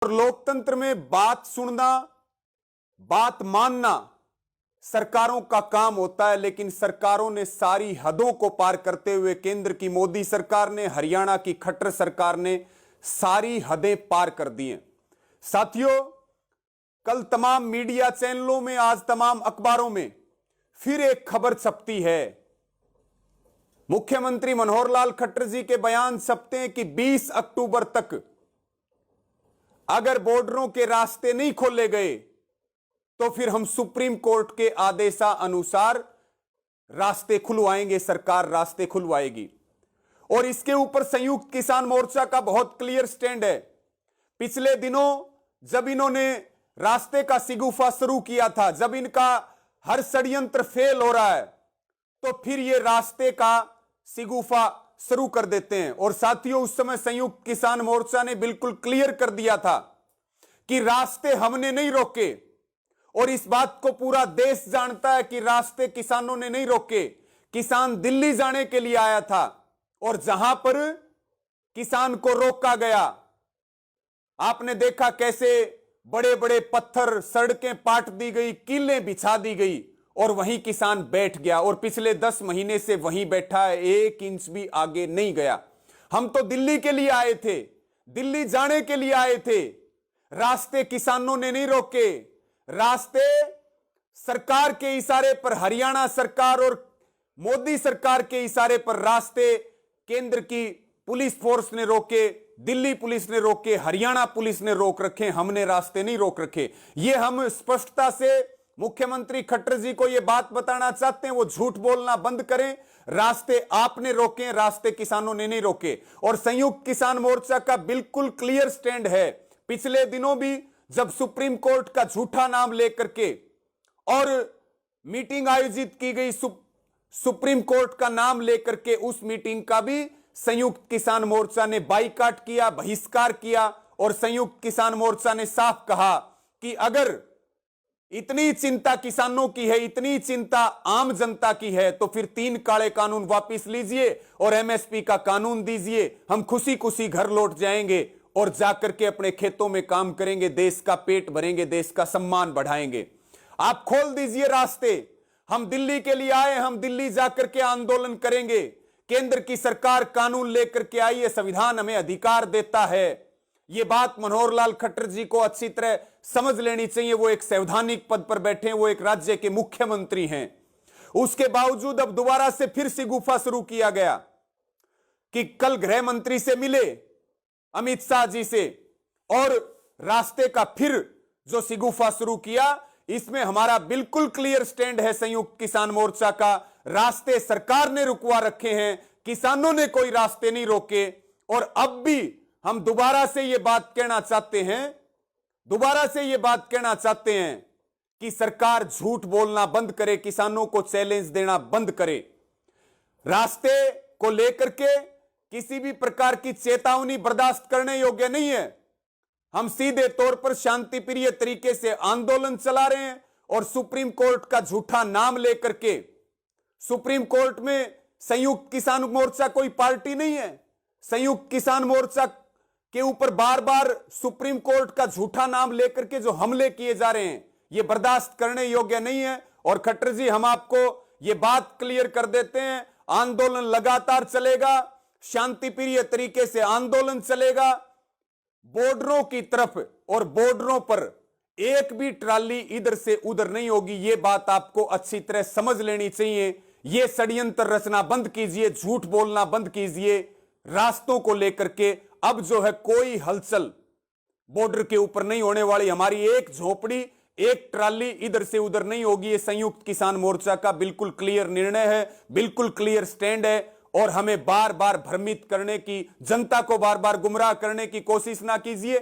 और लोकतंत्र में बात सुनना, बात मानना सरकारों का काम होता है, लेकिन सरकारों ने सारी हदों को पार करते हुए, केंद्र की मोदी सरकार ने, हरियाणा की खट्टर सरकार ने सारी हदें पार कर दी हैं। साथियों, कल तमाम मीडिया चैनलों में, आज तमाम अखबारों में फिर एक खबर छपती है। मुख्यमंत्री मनोहर लाल खट्टर जी के बयान छपते हैं कि 20 अक्टूबर तक अगर बॉर्डरों के रास्ते नहीं खोले गए तो फिर हम सुप्रीम कोर्ट के आदेशानुसार रास्ते खुलवाएंगे, सरकार रास्ते खुलवाएगी। और इसके ऊपर संयुक्त किसान मोर्चा का बहुत क्लियर स्टैंड है। पिछले दिनों जब इन्होंने रास्ते का शिगुफा शुरू किया था, जब इनका हर षड्यंत्र फेल हो रहा है, तो फिर ये रास्ते का शिगुफा शुरू कर देते हैं। और साथियों, उस समय संयुक्त किसान मोर्चा ने बिल्कुल क्लियर कर दिया था कि रास्ते हमने नहीं रोके, और इस बात को पूरा देश जानता है कि रास्ते किसानों ने नहीं रोके। किसान दिल्ली जाने के लिए आया था, और जहां पर किसान को रोका गया, आपने देखा कैसे बड़े बड़े पत्थर, सड़कें पाट दी गई, कीलें बिछा दी गई, और वहीं किसान बैठ गया। और पिछले 10 महीने से वहीं बैठा है, 1 इंच भी आगे नहीं गया। हम तो दिल्ली के लिए आए थे, दिल्ली जाने के लिए आए थे, रास्ते किसानों ने नहीं रोके। रास्ते सरकार के इशारे पर, हरियाणा सरकार और मोदी सरकार के इशारे पर रास्ते केंद्र की पुलिस फोर्स ने रोके, दिल्ली पुलिस ने रोके, हरियाणा पुलिस ने रोक रखे, हमने रास्ते नहीं रोक रखे। ये हम स्पष्टता से मुख्यमंत्री खट्टर जी को यह बात बताना चाहते हैं, वो झूठ बोलना बंद करें। रास्ते आपने रोके, रास्ते किसानों ने नहीं रोके। और संयुक्त किसान मोर्चा का बिल्कुल क्लियर स्टैंड है। पिछले दिनों भी जब सुप्रीम कोर्ट का झूठा नाम लेकर के और मीटिंग आयोजित की गई, सुप्रीम कोर्ट का नाम लेकर के, उस मीटिंग का भी संयुक्त किसान मोर्चा ने बाइकाट किया, बहिष्कार किया। और संयुक्त किसान मोर्चा ने साफ कहा कि अगर इतनी चिंता किसानों की है, इतनी चिंता आम जनता की है, तो फिर 3 काले कानून वापस लीजिए और एमएसपी का कानून दीजिए। हम खुशी खुशी घर लौट जाएंगे और जाकर के अपने खेतों में काम करेंगे, देश का पेट भरेंगे, देश का सम्मान बढ़ाएंगे। आप खोल दीजिए रास्ते। हम दिल्ली के लिए आए, हम दिल्ली जाकर के आंदोलन करेंगे। केंद्र की सरकार कानून लेकर के आई है, संविधान हमें अधिकार देता है। यह बात मनोहर लाल खट्टर जी को अच्छी तरह समझ लेनी चाहिए। वो एक संवैधानिक पद पर बैठे हैं, वो एक राज्य के मुख्यमंत्री हैं। उसके बावजूद अब दोबारा से फिर से गुफा शुरू किया गया कि कल गृह मंत्री से मिले, अमित शाह जी से, और रास्ते का फिर जो सिगुफा शुरू किया। इसमें हमारा बिल्कुल क्लियर स्टैंड है संयुक्त किसान मोर्चा का। रास्ते सरकार ने रुकवा रखे हैं, किसानों ने कोई रास्ते नहीं रोके। और अब भी हम दोबारा से यह बात कहना चाहते हैं, दोबारा से यह बात कहना चाहते हैं कि सरकार झूठ बोलना बंद करे, किसानों को चैलेंज देना बंद करे। रास्ते को लेकर के किसी भी प्रकार की चेतावनी बर्दाश्त करने योग्य नहीं है। हम सीधे तौर पर शांति प्रिय तरीके से आंदोलन चला रहे हैं, और सुप्रीम कोर्ट का झूठा नाम लेकर के, सुप्रीम कोर्ट में संयुक्त किसान मोर्चा कोई पार्टी नहीं है। संयुक्त किसान मोर्चा के ऊपर बार बार सुप्रीम कोर्ट का झूठा नाम लेकर के जो हमले किए जा रहे हैं, यह बर्दाश्त करने योग्य नहीं है। और खट्टर जी, हम आपको यह बात क्लियर कर देते हैं, आंदोलन लगातार चलेगा, शांति प्रिय तरीके से आंदोलन चलेगा। बॉर्डरों की तरफ और बॉर्डरों पर एक भी ट्राली इधर से उधर नहीं होगी। यह बात आपको अच्छी तरह समझ लेनी चाहिए। यह षड्यंत्र रचना बंद कीजिए, झूठ बोलना बंद कीजिए। रास्तों को लेकर के अब जो है कोई हलचल बॉर्डर के ऊपर नहीं होने वाली। हमारी एक झोपड़ी, एक ट्राली इधर से उधर नहीं होगी। ये संयुक्त किसान मोर्चा का बिल्कुल क्लियर निर्णय है, बिल्कुल क्लियर स्टैंड है। और हमें बार बार भ्रमित करने की, जनता को बार बार गुमराह करने की कोशिश ना कीजिए।